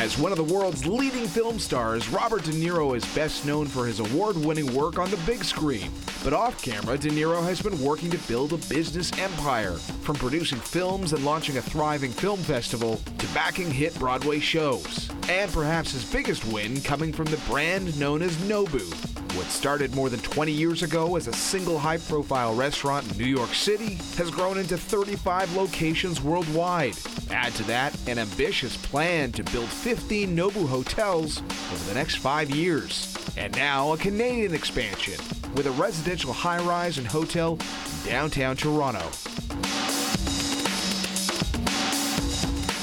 As one of the world's leading film stars, Robert De Niro is best known for his award-winning work on the big screen. But off-camera, De Niro has been working to build a business empire, from producing films and launching a thriving film festival to backing hit Broadway shows. And perhaps his biggest win coming from the brand known as Nobu. What started more than 20 years ago as a single high-profile restaurant in New York City has grown into 35 locations worldwide. Add to that an ambitious plan to build 15 Nobu hotels over the next 5 years. And now a Canadian expansion with a residential high-rise and hotel in downtown Toronto.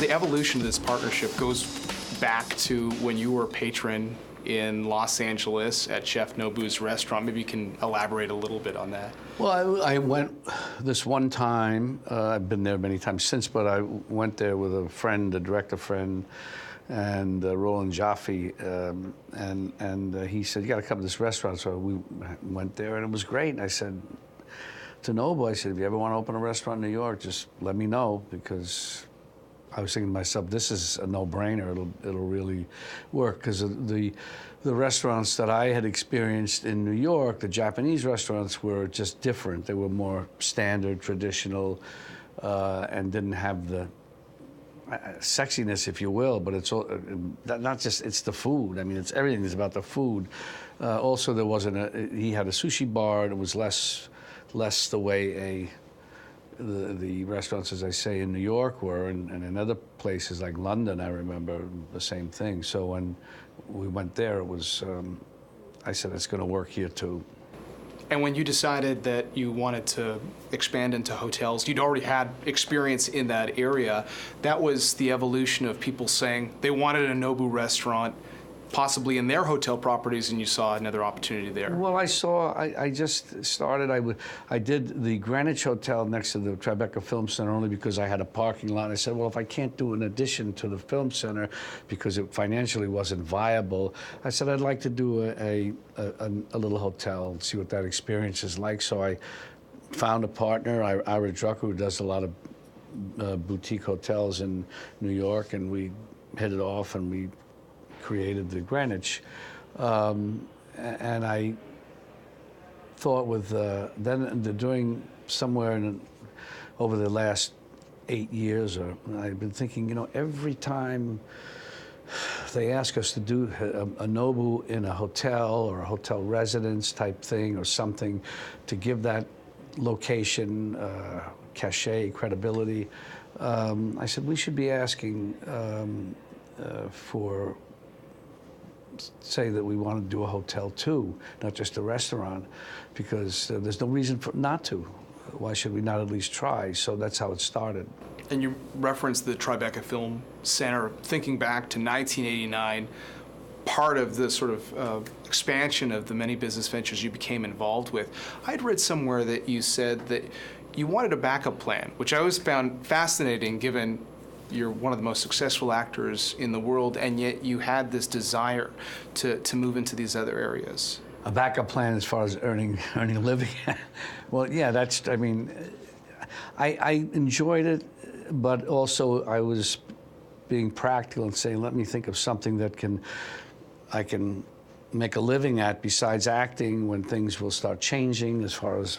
The evolution of this partnership goes back to when you were a patron in Los Angeles at Chef Nobu's restaurant. Maybe you can elaborate a little bit on that. Well, I went this one time. I've been there many times since, but I went there with a friend, a director friend, and Roland Jaffe, and he said, "You got to come to this restaurant." So we went there, and it was great. And I said to Nobu, I said, "If you ever want to open a restaurant in New York, just let me know," because I was thinking to myself, this is a no-brainer. It'll really work, because the restaurants that I had experienced in New York, the Japanese restaurants, were just different. They were more standard, traditional, and didn't have the sexiness, if you will. But it's all, not just it's the food. I mean, it's everything is about the food. Also, there wasn't he had a sushi bar. And it was less the way the restaurants, as I say, in New York were, and in other places like London, I remember the same thing. So when we went there, it was, I said, it's going to work here too. And when you decided that you wanted to expand into hotels, you'd already had experience in that area. That was the evolution of people saying they wanted a Nobu restaurant, possibly in their hotel properties, and you saw another opportunity there. Well, I just started, I did the Greenwich Hotel next to the Tribeca Film Center only because I had a parking lot. I said, well, if I can't do an addition to the film center because it financially wasn't viable, I said I'd like to do a little hotel and see what that experience is like. So I found a partner, Ira Drucker, who does a lot of boutique hotels in New York, and we hit it off, and we created the Greenwich, and I thought with then doing somewhere over the last 8 years, or I've been thinking, you know, every time they ask us to do a Nobu in a hotel or a hotel residence type thing or something to give that location cachet, credibility, I said we should be asking for, say that we want to do a hotel too, not just a restaurant, because there's no reason for not to. Why should we not at least try? So that's how it started. And you referenced the Tribeca Film Center. Thinking back to 1989, part of the sort of expansion of the many business ventures you became involved with, I'd read somewhere that you said that you wanted a backup plan, which I always found fascinating given you're one of the most successful actors in the world, and yet you had this desire to move into these other areas. A backup plan as far as earning a living? Well, yeah, that's, I mean, I enjoyed it, but also I was being practical and saying, let me think of something that I can make a living at besides acting, when things will start changing as far as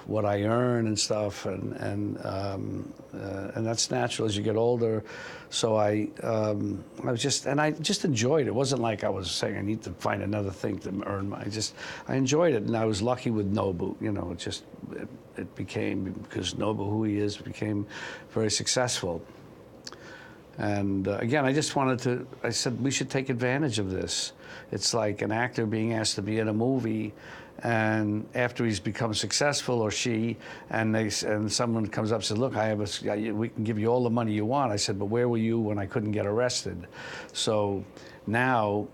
what I earn and stuff, and that's natural as you get older. So I just enjoyed it. It wasn't like I was saying I need to find another thing to earn. I enjoyed it, and I was lucky with Nobu. You know, it became, because Nobu, who he is, became very successful. And again, I said we should take advantage of this. It's like an actor being asked to be in a movie, and after he's become successful, or she, and someone comes up and says, look, we can give you all the money you want. I said, but where were you when I couldn't get arrested? So now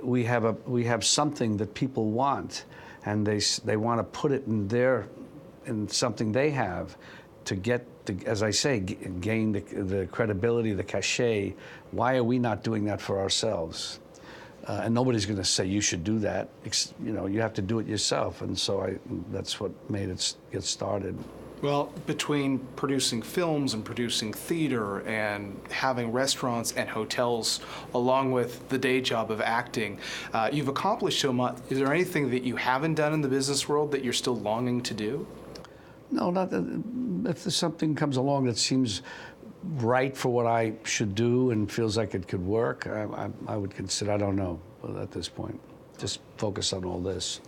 we have something that people want, and they want to put it in something they have to get, as I say, gain the credibility, the cachet. Why are we not doing that for ourselves? And nobody's going to say you should do that. You know, you have to do it yourself, and so that's what made it get started. Well, between producing films and producing theater and having restaurants and hotels, along with the day job of acting, you've accomplished so much. Is there anything that you haven't done in the business world that you're still longing to do? No, not that. If there's something comes along that seems right for what I should do and feels like it could work, I would consider. I don't know at this point. Just focus on all this.